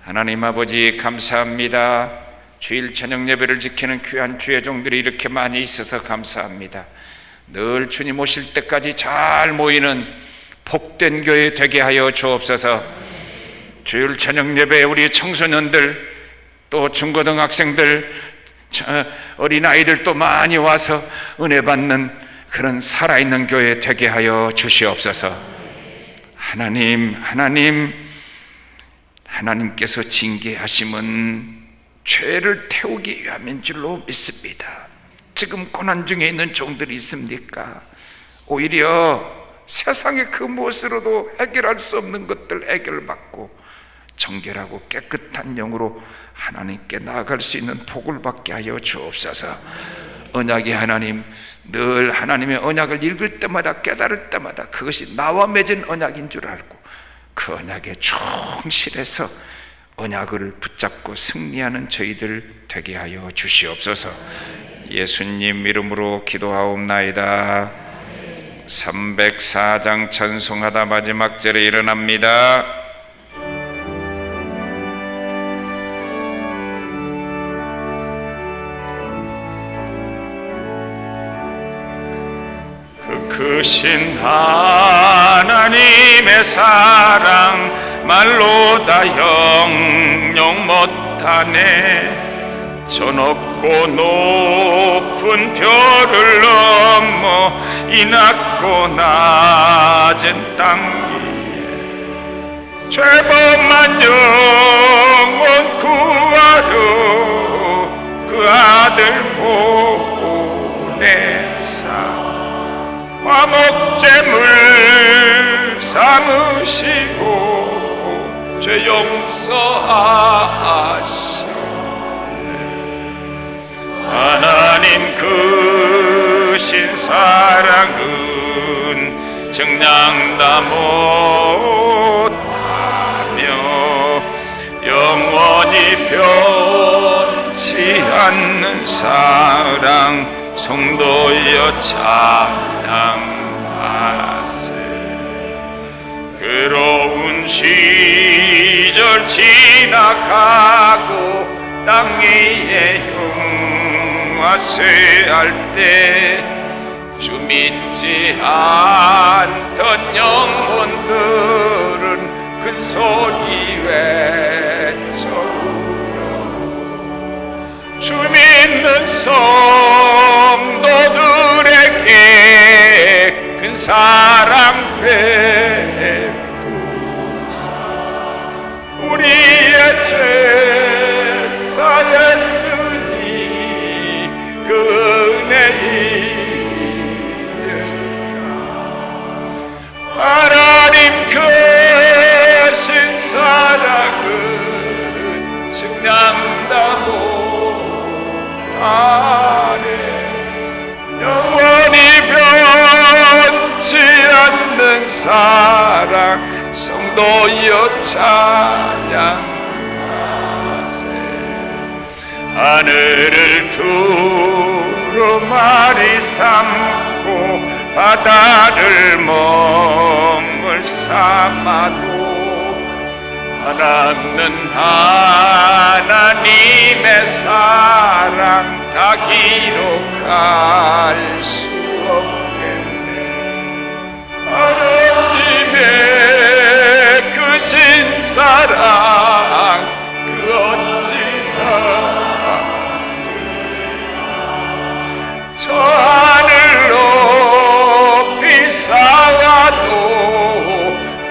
하나님 아버지 감사합니다. 주일 저녁 예배를 지키는 귀한 주의 종들이 이렇게 많이 있어서 감사합니다. 늘 주님 오실 때까지 잘 모이는 복된 교회 되게 하여 주옵소서. 주일 저녁 예배에 우리 청소년들 또 중고등학생들 어린아이들도 많이 와서 은혜 받는 그런 살아있는 교회 되게 하여 주시옵소서. 하나님께서 징계하심은 죄를 태우기 위함인 줄로 믿습니다. 지금 고난 중에 있는 종들이 있습니까? 오히려 세상의 그 무엇으로도 해결할 수 없는 것들 해결받고 정결하고 깨끗한 영으로 하나님께 나아갈 수 있는 복을 받게 하여 주옵소서. 언약의 하나님, 늘 하나님의 언약을 읽을 때마다 깨달을 때마다 그것이 나와 맺은 언약인 줄 알고 그 언약에 충실해서 언약을 붙잡고 승리하는 저희들 되게 하여 주시옵소서. 예수님 이름으로 기도하옵나이다. 304장 찬송하다 마지막 절에 일어납니다. 크신 하나님의 사랑 말로 다 형용 못하네. 저 높고 높은 별을 넘어 이 낮고 낮은 땅 위에 죄범한 영혼 구하러 그 아들 보내사 화목제물 삼으시고 죄 용서하시네. 하나님 크신 사랑은 정량다 못하며 영원히 변치 않는 사랑 성도여 찬양하세. 괴로운 시절에 시절 지나가고 땅 위에 흉화쇠할 때 주 믿지 않던 영혼들은 큰 소리 외쳐 울어. 주 믿는 성도들에게 큰 사랑 베푸사 우리의 죄 사했으니 그 은혜 하나님 크신 사랑은 증량다 못하네. 영원히 변치 않는 사랑 성도여 찬양하세. 하늘을 두루마리 삼고 바다를 몸을 삼아도 하나는 하나님의 사랑 다 기록할 수 없겠네. 하나님의 크신 사랑 그 어찌나 저 하늘 높이 쌓아도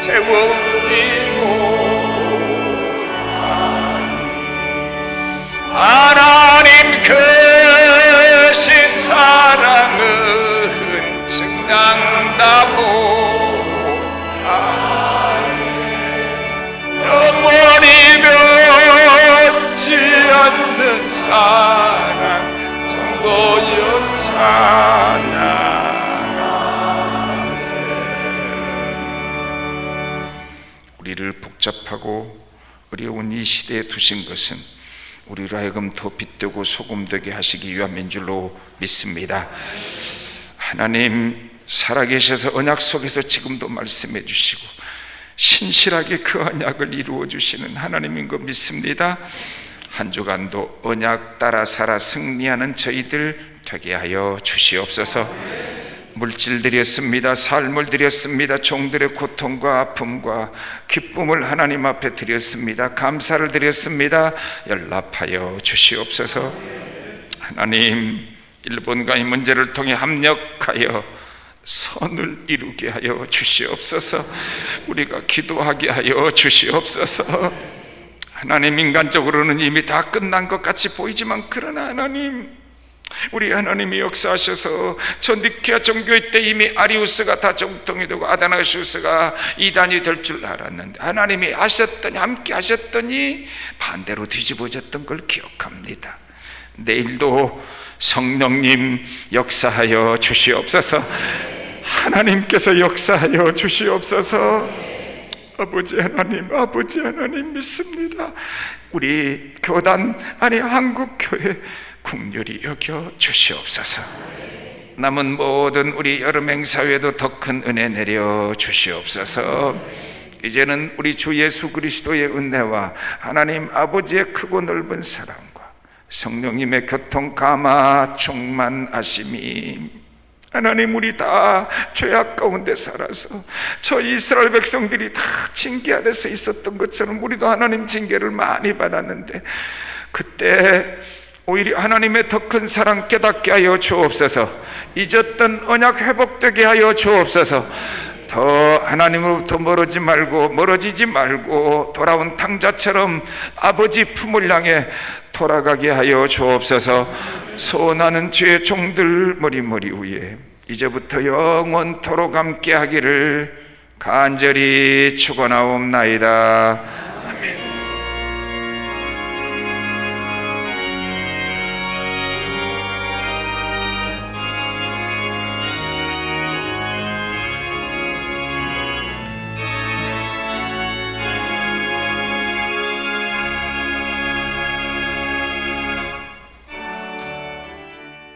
채우지 못하니 하나님 크신 사랑은 증량다 못하니 영원히 변치 않는 사랑 성도여 찬양하세. 우리를 복잡하고 어려운 이 시대에 두신 것은 우리로 하여금 더 빛되고 소금되게 하시기 위함인 줄로 믿습니다. 하나님 살아계셔서 언약 속에서 지금도 말씀해 주시고 신실하게 그 언약을 이루어 주시는 하나님인 거 믿습니다. 한 주간도 언약 따라 살아 승리하는 저희들 되게 하여 주시옵소서. 물질 드렸습니다. 삶을 드렸습니다. 종들의 고통과 아픔과 기쁨을 하나님 앞에 드렸습니다. 감사를 드렸습니다. 연락하여 주시옵소서. 하나님, 일본과의 문제를 통해 합력하여 선을 이루게 하여 주시옵소서. 우리가 기도하게 하여 주시옵소서. 하나님, 인간적으로는 이미 다 끝난 것 같이 보이지만 그러나 하나님, 우리 하나님이 역사하셔서 저 니케아 종교회 때 이미 아리우스가 다 정통이 되고 아다나시우스가 이단이 될 줄 알았는데 하나님이 하셨더니, 함께 하셨더니 반대로 뒤집어졌던 걸 기억합니다. 내일도 성령님 역사하여 주시옵소서. 하나님께서 역사하여 주시옵소서. 아버지 하나님 믿습니다. 우리 교단, 아니 한국교회 긍휼히 여겨 주시옵소서. 남은 모든 우리 여름 행사회도 더 큰 은혜 내려 주시옵소서. 이제는 우리 주 예수 그리스도의 은혜와 하나님 아버지의 크고 넓은 사랑과 성령님의 교통 감화 충만하심이 하나님, 우리 다 죄악 가운데 살아서 저 이스라엘 백성들이 다 징계 아래서 있었던 것처럼 우리도 하나님 징계를 많이 받았는데 그때 오히려 하나님의 더 큰 사랑 깨닫게 하여 주옵소서. 잊었던 언약 회복되게 하여 주옵소서. 더 하나님으로부터 멀어지지 말고 돌아온 탕자처럼 아버지 품을 향해 돌아가게 하여 주옵소서. 소원하는 주의 종들 머리 위에 이제부터 영원토록 함께 하기를 간절히 축원하옵나이다.